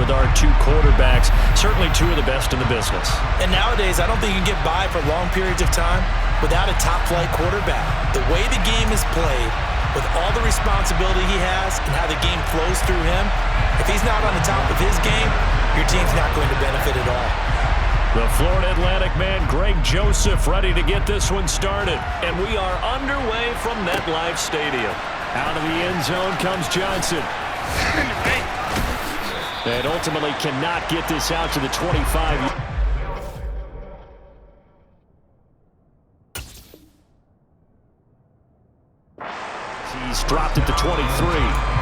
with our two quarterbacks, certainly two of the best in the business. And nowadays, I don't think you can get by for long periods of time without a top-flight quarterback. The way the game is played, with all the responsibility he has and how the game flows through him, if he's not on the top of his game, your team's not going to benefit at all. The Florida Atlantic man, Greg Joseph, ready to get this one started. And we are underway from MetLife Stadium. Out of the end zone comes Johnson. And ultimately cannot get this out to the 25. He's dropped at the 23.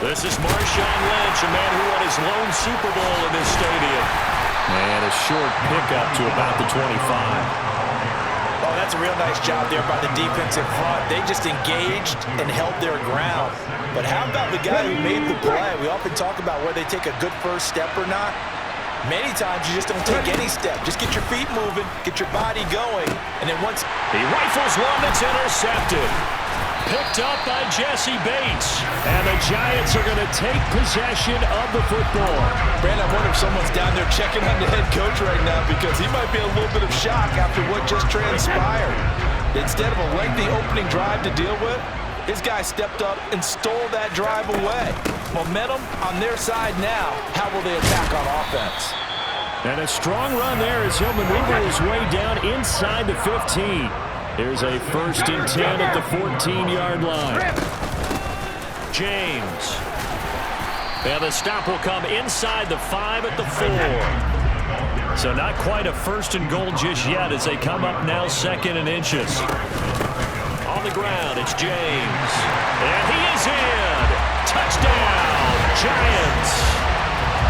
This is Marshawn Lynch, a man who won his lone Super Bowl in this stadium. And a short pickup to about the 25. Oh, that's a real nice job there by the defensive front. They just engaged and held their ground. But how about the guy who made the play? We often talk about whether they take a good first step or not. Many times you just don't take any step. Just get your feet moving, get your body going, and then once he rifles one that's intercepted. Picked up by Jesse Bates. And the Giants are going to take possession of the football. Brandon, I wonder if someone's down there checking on the head coach right now because he might be a little bit of shock after what just transpired. Instead of a lengthy opening drive to deal with, this guy stepped up and stole that drive away. Momentum on their side now. How will they attack on offense? And a strong run there as he'll maneuver his way down inside the 15. Here's a 1st and 10 at the 14-yard line. James. And the stop will come inside the 5 at the 4. So not quite a 1st and goal just yet as they come up now 2nd and inches. On the ground, it's James. And he is in. Touchdown, Giants.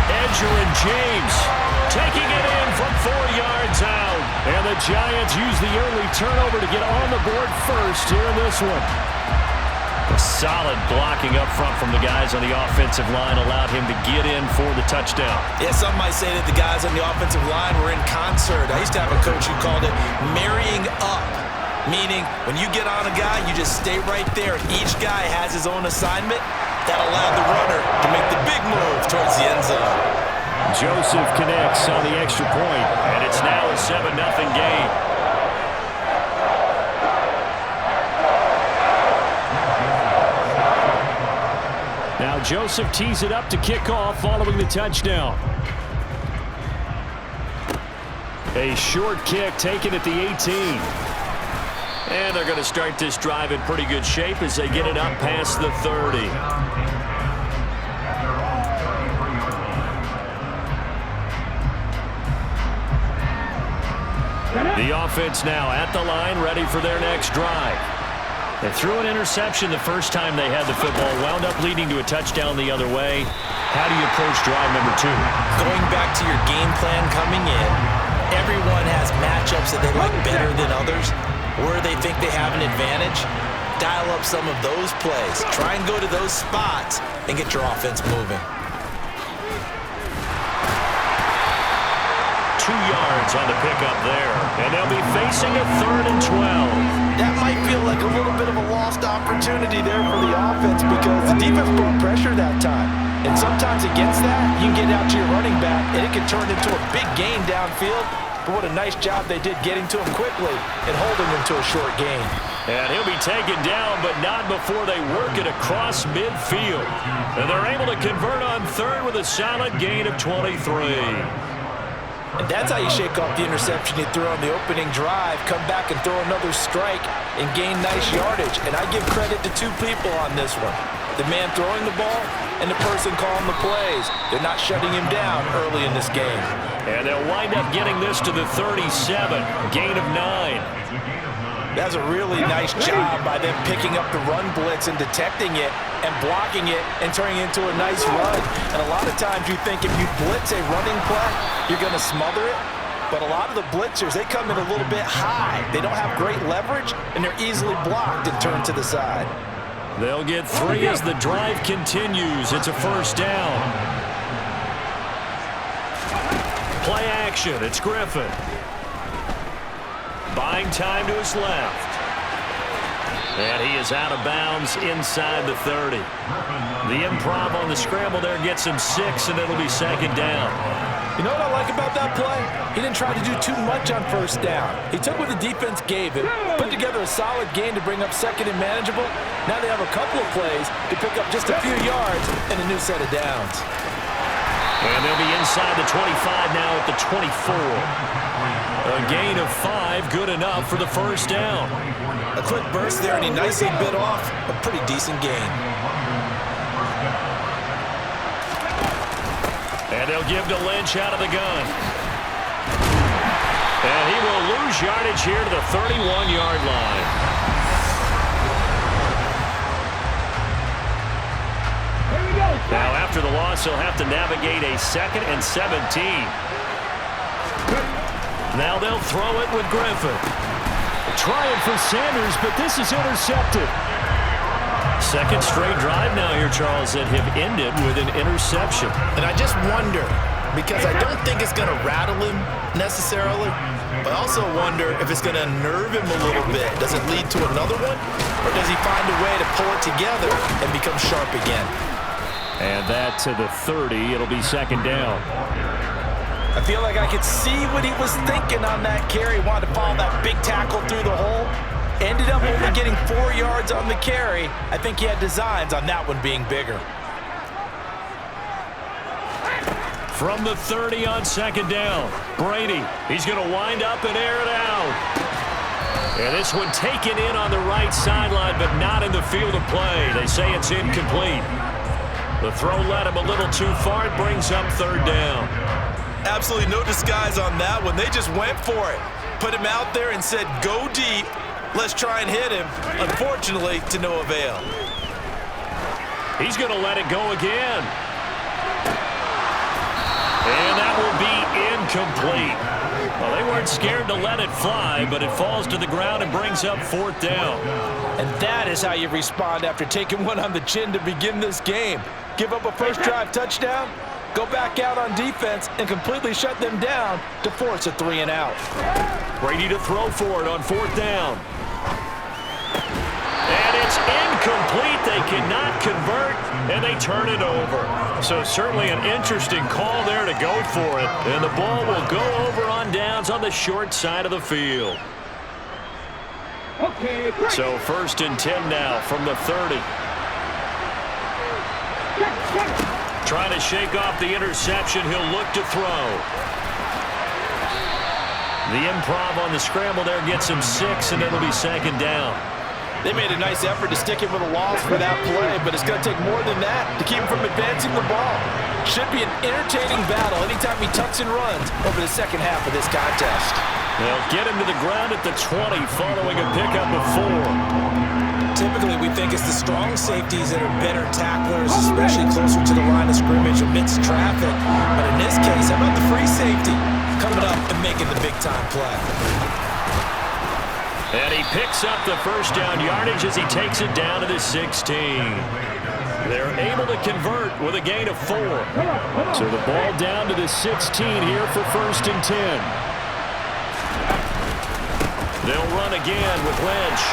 Edger and James taking it in from 4 yards out. And the Giants use the early turnover to get on the board first here in this one. A solid blocking up front from the guys on the offensive line allowed him to get in for the touchdown. Yeah, some might say that the guys on the offensive line were in concert. I used to have a coach who called it marrying up, meaning when you get on a guy, you just stay right there. Each guy has his own assignment. That allowed the runner to make the big move towards the end zone. Joseph connects on the extra point, and it's now a 7-0 game. Now Joseph tees it up to kick off following the touchdown. A short kick taken at the 18. And they're going to start this drive in pretty good shape as they get it up past the 30. The offense now at the line, ready for their next drive. They threw an interception the first time they had the football, wound up leading to a touchdown the other way. How do you approach drive number 2? Going back to your game plan coming in, everyone has matchups that they like better than others, where they think they have an advantage. Dial up some of those plays. Try and go to those spots and get your offense moving. 2 yards on the pickup there. And they'll be facing a 3rd and 12. That might feel like a little bit of a lost opportunity there for the offense because the defense brought pressure that time. And sometimes against that, you can get out to your running back, and it can turn into a big gain downfield. But what a nice job they did getting to him quickly and holding him to a short gain. And he'll be taken down, but not before they work it across midfield. And they're able to convert on 3rd with a solid gain of 23. And that's how you shake off the interception you threw on the opening drive, come back and throw another strike and gain nice yardage. And I give credit to 2 people on this one. The man throwing the ball and the person calling the plays. They're not shutting him down early in this game. And they'll wind up getting this to the 37, gain of 9. That's a really nice job by them picking up the run blitz and detecting it and blocking it and turning it into a nice run. And a lot of times you think if you blitz a running play, you're going to smother it. But a lot of the blitzers, they come in a little bit high. They don't have great leverage, and they're easily blocked and turned to the side. They'll get 3 as the drive continues. It's a 1st down. Play action. It's Griffin. Buying time to his left. And he is out of bounds inside the 30. The improv on the scramble there gets him 6, and it'll be second down. You know what I like about that play? He didn't try to do too much on first down. He took what the defense gave him, put together a solid game to bring up second and manageable. Now they have a couple of plays to pick up just a few yards and a new set of downs. And they'll be inside the 25 now at the 24. A gain of 5, good enough for the first down. A quick burst there, and he nicely bit off a pretty decent gain. And they'll give to Lynch out of the gun. And he will lose yardage here to the 31-yard line. Now, after the loss, he'll have to navigate a 2nd and 17. Now they'll throw it with Griffin. Trying for Sanders, but this is intercepted. Second straight drive now here, Charles, that have ended with an interception. And I just wonder, because I don't think it's going to rattle him necessarily, but I also wonder if it's going to unnerve him a little bit. Does it lead to another one, or does he find a way to pull it together and become sharp again? And that to the 30. It'll be second down. I feel like I could see what he was thinking on that carry. Wanted to follow that big tackle through the hole. Ended up only getting 4 yards on the carry. I think he had designs on that one being bigger. From the 30 on second down, Brady. He's going to wind up and air it out. And this one taken in on the right sideline, but not in the field of play. They say it's incomplete. The throw led him a little too far. It brings up third down. Absolutely no disguise on that one. They just went for it. Put him out there and said, go deep. Let's try and hit him. Unfortunately, to no avail. He's going to let it go again. And that will be incomplete. Well, they weren't scared to let it fly, but it falls to the ground and brings up fourth down. And that is how you respond after taking one on the chin to begin this game. Give up a first drive touchdown, go back out on defense and completely shut them down to force a 3-and-out. Brady to throw for it on fourth down. And it's incomplete. They cannot convert, and they turn it over. So certainly an interesting call there to go for it. And the ball will go over on downs on the short side of the field. So first and 10 now from the 30. Trying to shake off the interception. He'll look to throw. The improv on the scramble there gets him 6, and it'll be second down. They made a nice effort to stick him with a loss for that play, but it's going to take more than that to keep him from advancing the ball. Should be an entertaining battle anytime he tucks and runs over the second half of this contest. They'll get him to the ground at the 20 following a pickup of 4. Typically, we think it's the strong safeties that are better tacklers, especially closer to the line of scrimmage amidst traffic. But in this case, how about the free safety coming up and making the big-time play? And he picks up the first down yardage as he takes it down to the 16. They're able to convert with a gain of 4. So the ball down to the 16 here for first and 10. They'll run again with Lynch.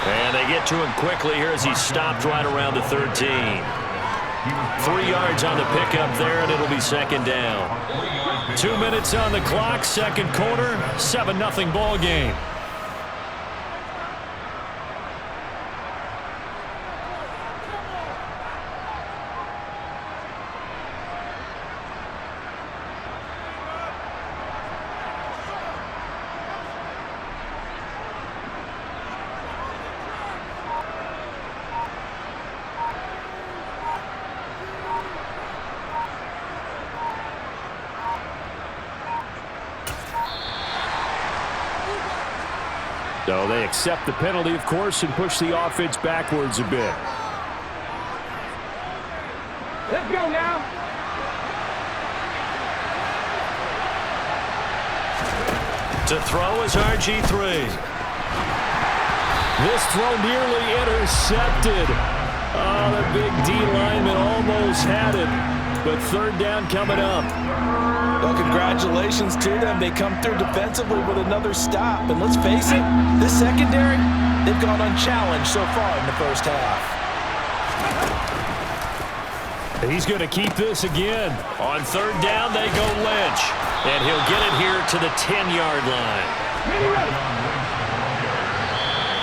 And they get to him quickly here as he's stopped right around the 13. 3 yards on the pickup there, and it'll be second down. 2 minutes on the clock, second quarter, 7-0 ball game. So they accept the penalty, of course, and push the offense backwards a bit. Let's go now. To throw is RG3. This throw nearly intercepted. Oh, the big D lineman almost had it. But third down coming up. Well, congratulations to them. They come through defensively with another stop. And let's face it, this secondary, they've gone unchallenged so far in the first half. He's going to keep this again. On third down, they go Lynch. And he'll get it here to the 10-yard line.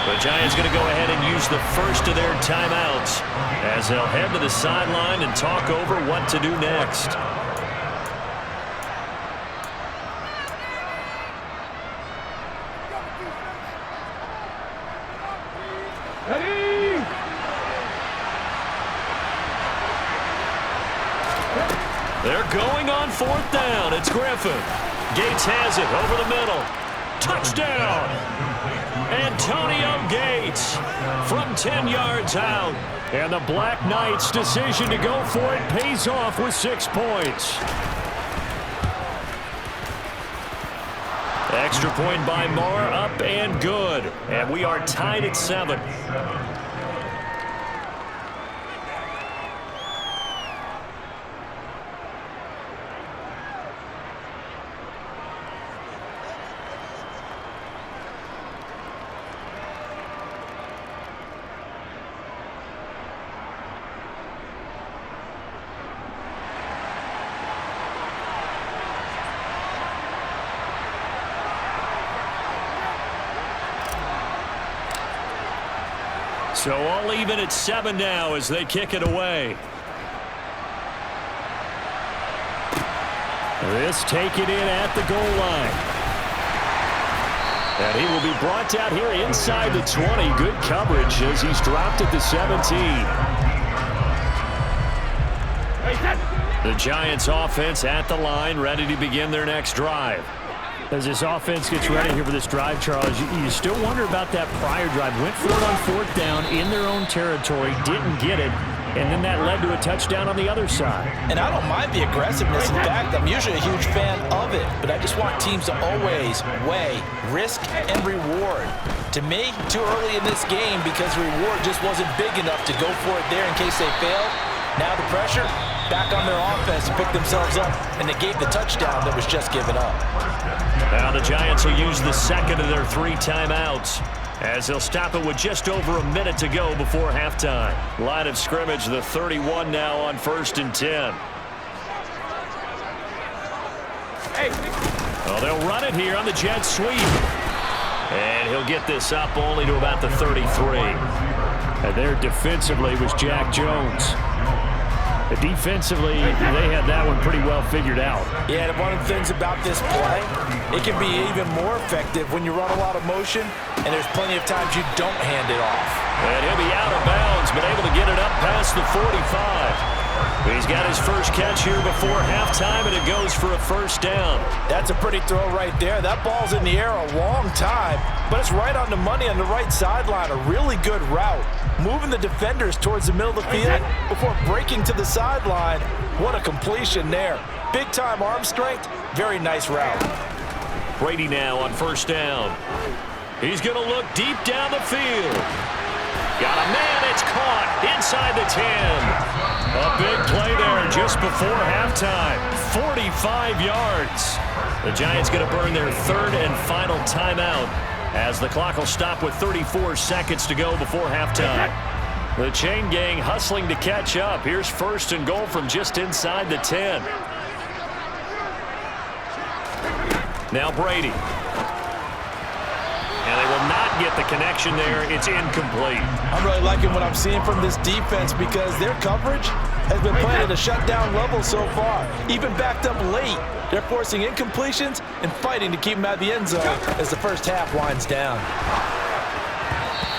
The Giants going to go ahead and use the first of their timeouts as they'll head to the sideline and talk over what to do next. They're going on fourth down. It's Griffin. Gates has it over the middle. Touchdown! Antonio Gates from 10 yards out. And the Black Knights' decision to go for it pays off with 6 points. Extra point by Marr, up and good. And we are tied at 7. So all even at 7 now as they kick it away. This taken in at the goal line. And he will be brought down here inside the 20. Good coverage as he's dropped at the 17. The Giants offense at the line, ready to begin their next drive. As this offense gets ready here for this drive, Charles, you still wonder about that prior drive. Went for it on fourth down in their own territory, didn't get it, and then that led to a touchdown on the other side. And I don't mind the aggressiveness. In fact, I'm usually a huge fan of it, but I just want teams to always weigh risk and reward. To me, too early in this game because the reward just wasn't big enough to go for it there in case they failed. Now the pressure back on their offense to pick themselves up, and they gave the touchdown that was just given up. Now the Giants will use the second of their 3 timeouts as they'll stop it with just over a minute to go before halftime. Line of scrimmage, the 31 now on 1st and 10. Well, they'll run it here on the jet sweep. And he'll get this up only to about the 33. And there defensively was Jack Jones. Defensively, they had that one pretty well figured out. Yeah, and one of the things about this play, it can be even more effective when you run a lot of motion, and there's plenty of times you don't hand it off. And he'll be out of bounds, but able to get it up past the 45. He's got his first catch here before halftime, and it goes for a first down. That's a pretty throw right there. That ball's in the air a long time, but it's right on the money on the right sideline. A really good route. Moving the defenders towards the middle of the field before breaking to the sideline. What a completion there. Big-time arm strength. Very nice route. Brady now on first down. He's going to look deep down the field. Got a man. It's caught inside the 10. A big play there just before halftime. 45 yards. The Giants going to burn their 3rd and final timeout as the clock will stop with 34 seconds to go before halftime. The chain gang hustling to catch up. Here's 1st and goal from just inside the 10. Now Brady. And they will not get the connection there. It's incomplete. I'm really liking what I'm seeing from this defense because their coverage has been playing at a shutdown level so far. Even backed up late. They're forcing incompletions and fighting to keep them out of the end zone as the first half winds down.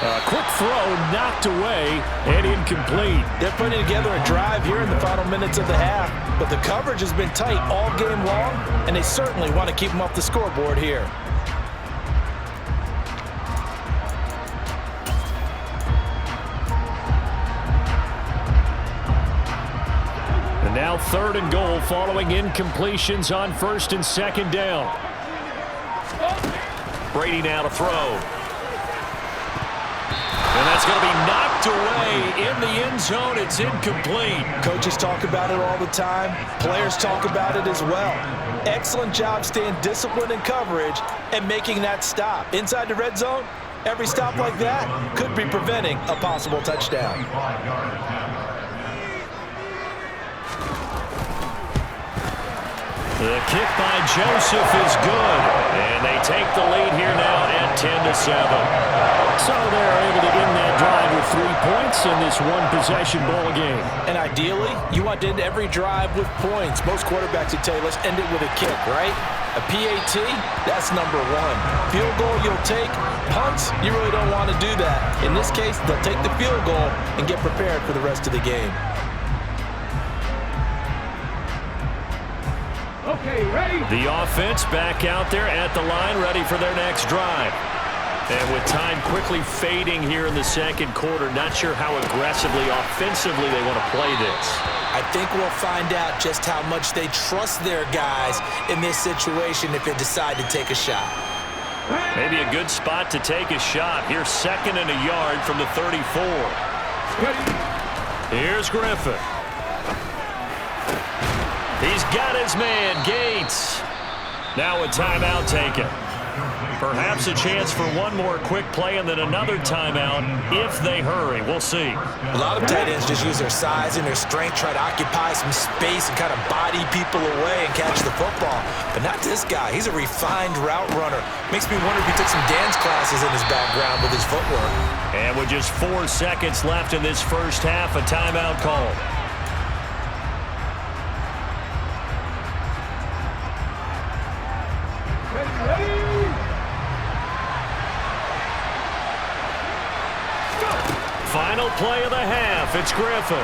A quick throw knocked away and incomplete. They're putting together a drive here in the final minutes of the half, but the coverage has been tight all game long, and they certainly want to keep them off the scoreboard here. And now 3rd and goal following incompletions on 1st and 2nd down. Brady now to throw. And that's going to be knocked away in the end zone. It's incomplete. Coaches talk about it all the time. Players talk about it as well. Excellent job staying disciplined in coverage and making that stop. Inside the red zone, every stop like that could be preventing a possible touchdown. The kick by Joseph is good, and they take the lead here now at 10-7. So they're able to end that drive with 3 points in this one-possession ball game. And ideally, you want to end every drive with points. Most quarterbacks would tell you, let's end it with a kick, right? A PAT, that's number one. Field goal you'll take. Punts, you really don't want to do that. In this case, they'll take the field goal and get prepared for the rest of the game. Okay, ready? The offense back out there at the line, ready for their next drive. And with time quickly fading here in the second quarter, not sure how aggressively, offensively they want to play this. I think we'll find out just how much they trust their guys in this situation if they decide to take a shot. Maybe a good spot to take a shot. Here's 2nd and a yard from the 34. Here's Griffin. He's got his man, Gates. Now a timeout taken. Perhaps a chance for one more quick play and then another timeout if they hurry. We'll see. A lot of tight ends just use their size and their strength, try to occupy some space and kind of body people away and catch the football. But not this guy. He's a refined route runner. Makes me wonder if he took some dance classes in his background with his footwork. And with just 4 seconds left in this first half, a timeout called. Final play of the half. It's Griffin.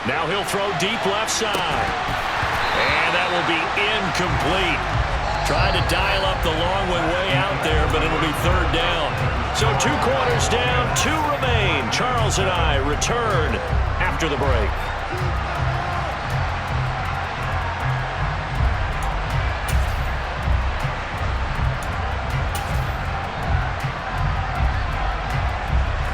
Now he'll throw deep left side. And that will be incomplete. Tried to dial up the long one way out there, but it'll be 3rd down. So 2 quarters down, 2 remain. Charles and I return after the break.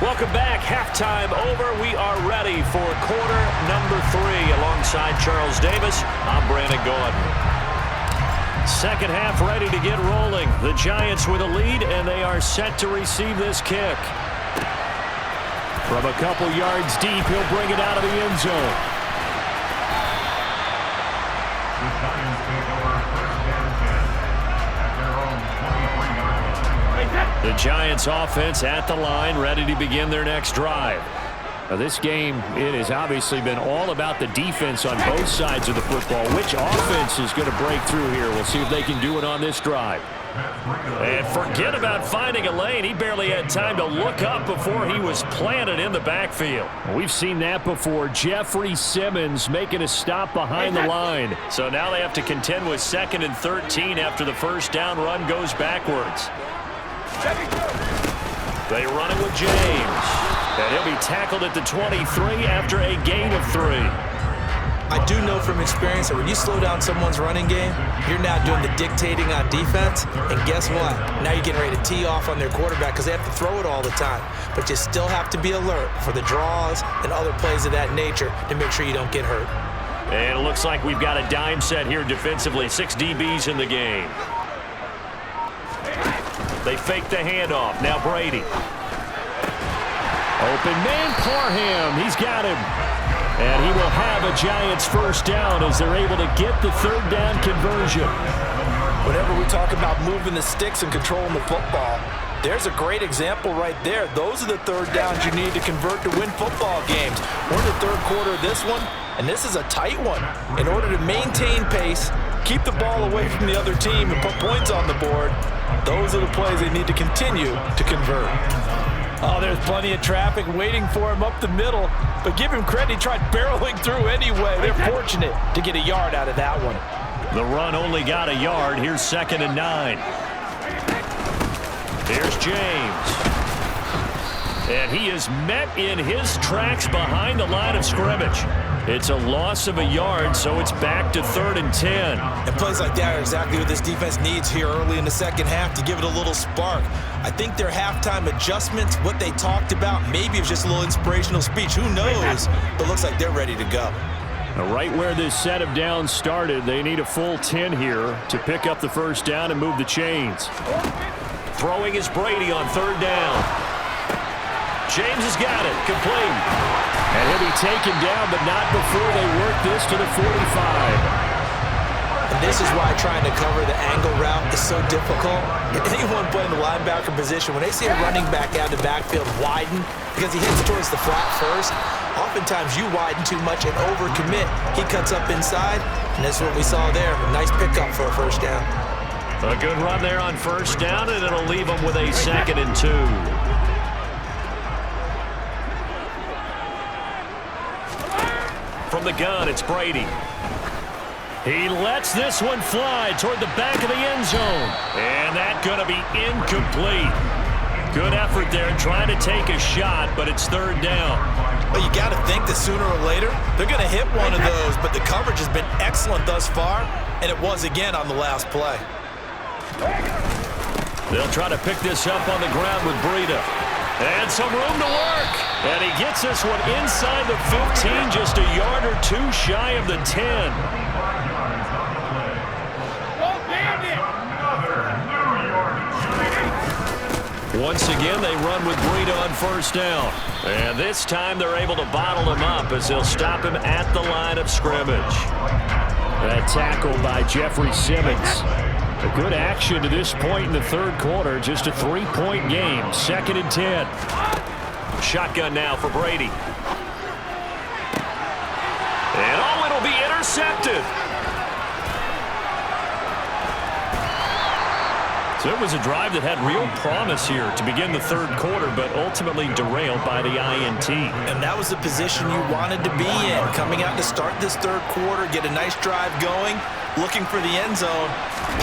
Welcome back. Halftime over. We are ready for quarter number 3. Alongside Charles Davis, I'm Brandon Gaudin. Second half ready to get rolling. The Giants with a lead, and they are set to receive this kick. From a couple yards deep, he'll bring it out of the end zone. The Giants offense at the line, ready to begin their next drive. Now this game, it has obviously been all about the defense on both sides of the football. Which offense is going to break through here? We'll see if they can do it on this drive. And forget about finding a lane. He barely had time to look up before he was planted in the backfield. We've seen that before. Jeffrey Simmons making a stop behind the line. So now they have to contend with 2nd and 13 after the first down run goes backwards. They run it with James. And he'll be tackled at the 23 after a gain of 3. I do know from experience that when you slow down someone's running game, you're now doing the dictating on defense. And guess what? Now you're getting ready to tee off on their quarterback because they have to throw it all the time. But you still have to be alert for the draws and other plays of that nature to make sure you don't get hurt. And it looks like we've got a dime set here defensively. 6 DBs in the game. They fake the handoff. Now Brady. Open man, Parham. He's got him. And he will have a Giants first down as they're able to get the 3rd down conversion. Whenever we talk about moving the sticks and controlling the football, there's a great example right there. Those are the 3rd downs you need to convert to win football games. We're in the 3rd quarter of this one, and this is a tight one. In order to maintain pace, keep the ball away from the other team, and put points on the board, those are the plays they need to continue to convert. Oh, there's plenty of traffic waiting for him up the middle, but give him credit, he tried barreling through anyway. They're fortunate to get a yard out of that one. The run only got a yard. Here's 2nd and 9. Here's James. And he is met in his tracks behind the line of scrimmage. It's a loss of a yard, so it's back to 3rd and 10. And plays like that are exactly what this defense needs here early in the second half to give it a little spark. I think their halftime adjustments, what they talked about, maybe it was just a little inspirational speech. Who knows? But looks like they're ready to go. Right where this set of downs started, they need a full 10 here to pick up the first down and move the chains. Throwing is Brady on 3rd down. James has got it, complete. And he'll be taken down, but not before they work this to the 45. And this is why trying to cover the angle route is so difficult. Anyone playing the linebacker position, when they see a running back out of the backfield widen because he hits towards the flat first, oftentimes you widen too much and overcommit. He cuts up inside, and that's what we saw there. A nice pickup for a first down. A good run there on first down, and it'll leave them with a 2nd and 2. From the gun, it's Brady. He lets this one fly toward the back of the end zone. And that's going to be incomplete. Good effort there trying to take a shot, but it's 3rd down. Well, you got to think that sooner or later, they're going to hit one of those, but the coverage has been excellent thus far, and it was again on the last play. They'll try to pick this up on the ground with Breida. And some room to work. And he gets this one inside the 15, just a yard or 2 shy of the 10. Once again, they run with Breida on first down. And this time they're able to bottle him up as they'll stop him at the line of scrimmage. That tackle by Jeffrey Simmons. A good action to this point in the 3rd quarter. Just a 3-point game. 2nd and 10. Shotgun now for Brady. And it'll be intercepted. So it was a drive that had real promise here to begin the 3rd quarter, but ultimately derailed by the INT. And that was the position you wanted to be in. Coming out to start this 3rd quarter, get a nice drive going, looking for the end zone.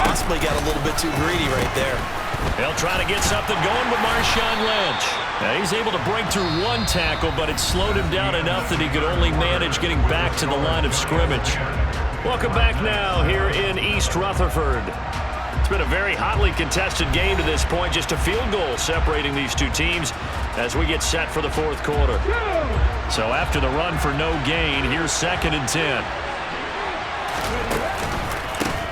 Possibly got a little bit too greedy right there. They'll try to get something going with Marshawn Lynch. Now he's able to break through one tackle, but it slowed him down enough that he could only manage getting back to the line of scrimmage. Welcome back now here in East Rutherford. It's been a very hotly contested game to this point. Just a field goal separating these two teams as we get set for the 4th quarter. So after the run for no gain, here's 2nd and 10.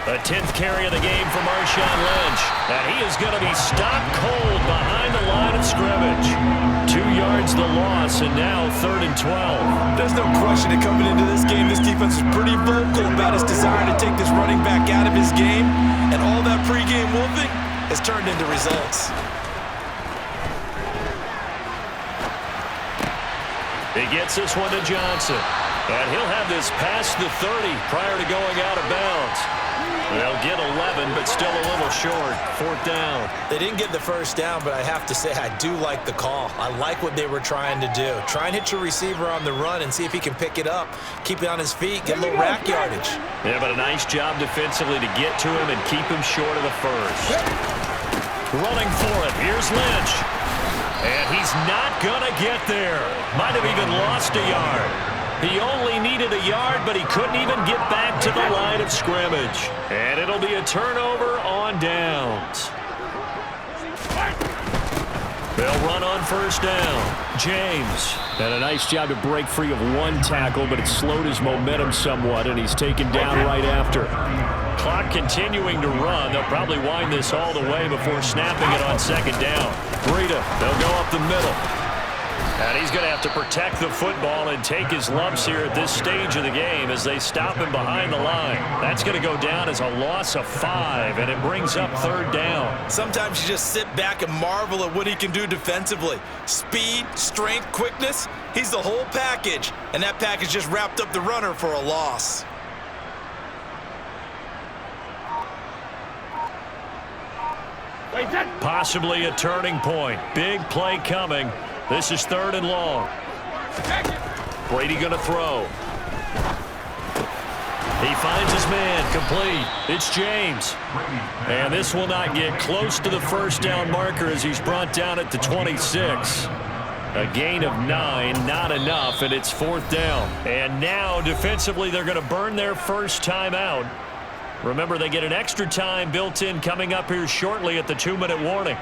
The 10th carry of the game for Marshawn Lynch. And he is going to be stopped cold behind the line of scrimmage. 2 yards the loss, and now 3rd and 12. There's no question that coming into this game, this defense is pretty vocal about its desire to take this running back out of his game. And all that pregame wolfing has turned into results. He gets this one to Johnson. And he'll have this past the 30 prior to going out of bounds. They'll get 11, but still a little short. 4th down. They didn't get the first down, but I have to say I do like the call. I like what they were trying to do. Try and hit your receiver on the run and see if he can pick it up. Keep it on his feet, get a little rack yardage. Yeah, but a nice job defensively to get to him and keep him short of the first. Running for it. Here's Lynch. And he's not going to get there. Might have even lost a yard. He only needed a yard, but he couldn't even get back to the line of scrimmage. And it'll be a turnover on downs. They'll run on first down. James. And a nice job to break free of one tackle, but it slowed his momentum somewhat, and he's taken down right after. Clock continuing to run. They'll probably wind this all the way before snapping it on 2nd down. Breida, they'll go up the middle. And he's going to have to protect the football and take his lumps here at this stage of the game as they stop him behind the line. That's going to go down as a loss of 5, and it brings up 3rd down. Sometimes you just sit back and marvel at what he can do defensively. Speed, strength, quickness, he's the whole package. And that package just wrapped up the runner for a loss. Possibly a turning point. Big play coming. This is 3rd and long. Brady going to throw. He finds his man, complete. It's James. And this will not get close to the first down marker as he's brought down at the 26. A gain of 9, not enough, and it's 4th down. And now, defensively, they're going to burn their first timeout. Remember, they get an extra time built in coming up here shortly at the 2-minute warning.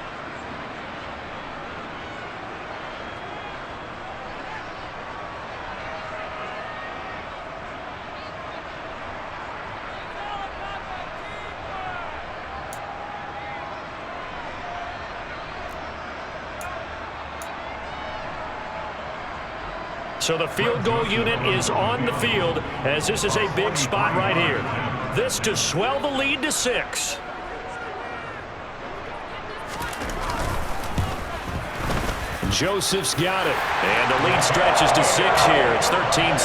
So the field goal unit is on the field as this is a big spot right here. This to swell the lead to 6. Joseph's got it. And the lead stretches to 6 here. It's 13-7.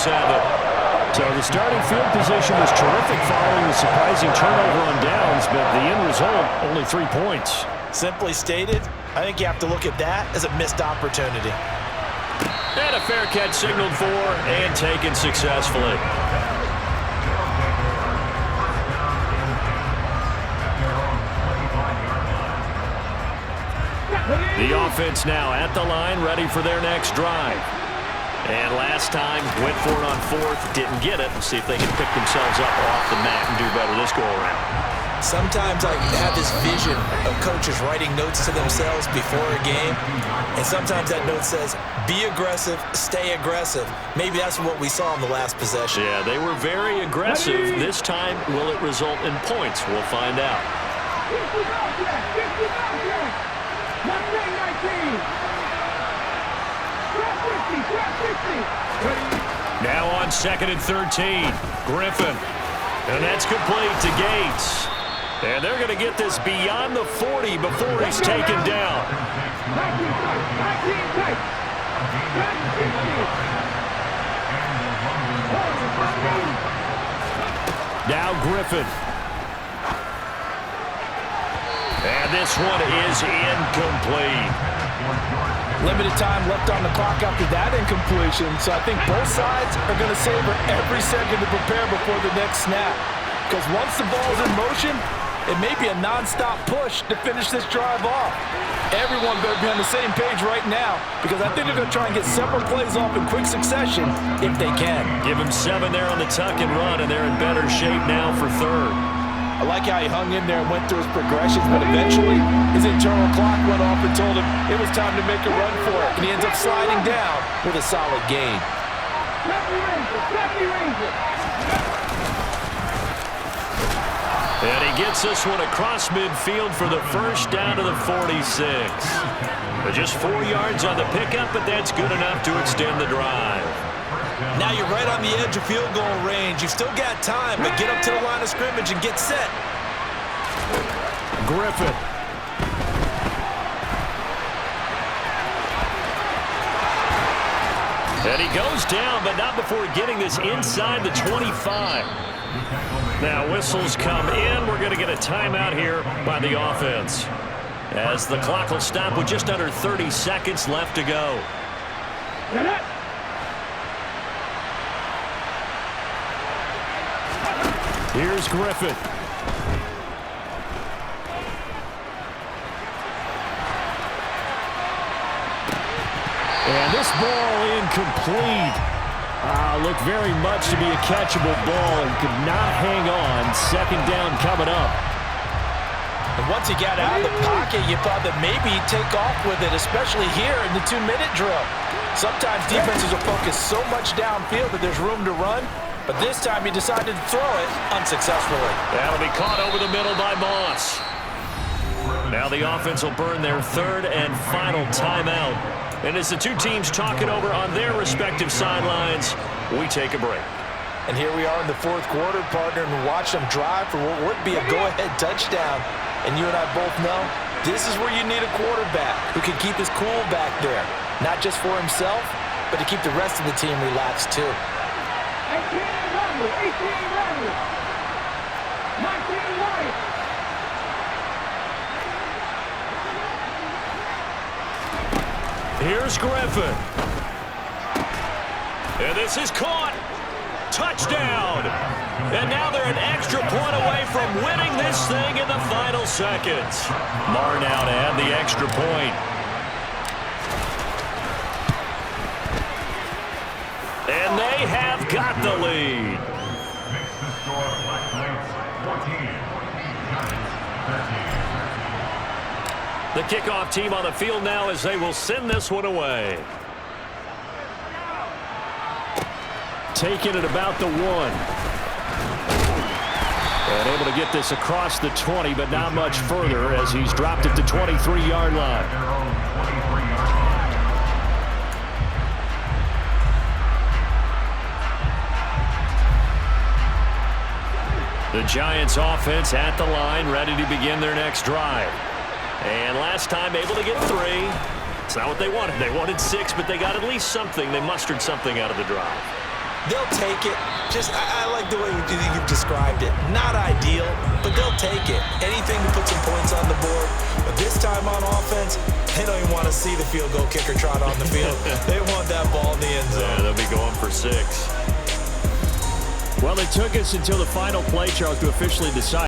So the starting field position was terrific following the surprising turnover on downs, but the end result, only 3 points. Simply stated, I think you have to look at that as a missed opportunity. And a fair catch signaled for and taken successfully. The offense now at the line, ready for their next drive. And last time, went for it on 4th, didn't get it. See if they can pick themselves up off the mat and do better this go-around. Sometimes I have this vision of coaches writing notes to themselves before a game, and sometimes that note says, be aggressive, stay aggressive. Maybe that's what we saw in the last possession. Yeah, they were very aggressive. This time, will it result in points? We'll find out. Now on 2nd and 13, Griffin. And that's complete to Gates. And they're going to get this beyond the 40 before he's taken down. Now Griffin. And this one is incomplete. Limited time left on the clock after that incompletion, so I think both sides are going to savor every second to prepare before the next snap. Because once the ball's in motion, it may be a non-stop push to finish this drive off. Everyone better be on the same page right now, because I think they're going to try and get several plays off in quick succession if they can. Give him 7 there on the tuck and run, and they're in better shape now for 3rd. I like how he hung in there and went through his progressions, but eventually his internal clock went off and told him it was time to make a run for it, and he ends up sliding down with a solid gain. And he gets this one across midfield for the first down to the 46. But just 4 yards on the pickup, but that's good enough to extend the drive. Now you're right on the edge of field goal range. You've still got time, but get up to the line of scrimmage and get set. Griffin. And he goes down, but not before getting this inside the 25. Now whistles come in. We're going to get a timeout here by the offense, as the clock will stop with just under 30 seconds left to go. Here's Griffin. And this ball incomplete. Looked very much to be a catchable ball and could not hang on. 2nd down coming up. And once he got out of the pocket, you thought that maybe he'd take off with it, especially here in the 2-minute drill. Sometimes defenses will focus so much downfield that there's room to run, but this time he decided to throw it unsuccessfully. That'll be caught over the middle by Moss. Now the offense will burn their 3rd and final timeout. And as the two teams talk it over on their respective sidelines, we take a break. And here we are in the 4th quarter, partner, and watch them drive for what would be a go-ahead touchdown. And you and I both know this is where you need a quarterback who can keep his cool back there. Not just for himself, but to keep the rest of the team relaxed too. 18 runners. 19 white. Here's Griffin. And this is caught. Touchdown. And now they're an extra point away from winning this thing in the final seconds. Marr now to add the extra point. And they have got the lead. Makes the score Black Knights 14, Giants 13. The kickoff team on the field now as they will send this one away. Taking it about the 1. And able to get this across the 20, but not much further as he's dropped it to 23-yard line. Their own 23-yard line. The Giants offense at the line, ready to begin their next drive. And last time able to get 3. It's not what they wanted. They wanted 6, but they got at least something. They mustered something out of the drive. They'll take it. I like the way you described it. Not ideal, but they'll take it. Anything to put some points on the board. But this time on offense, they don't even want to see the field goal kicker trot on the field. They want that ball in the end zone. Yeah, they'll be going for 6. Well, it took us until the final play, Charles, to officially decide.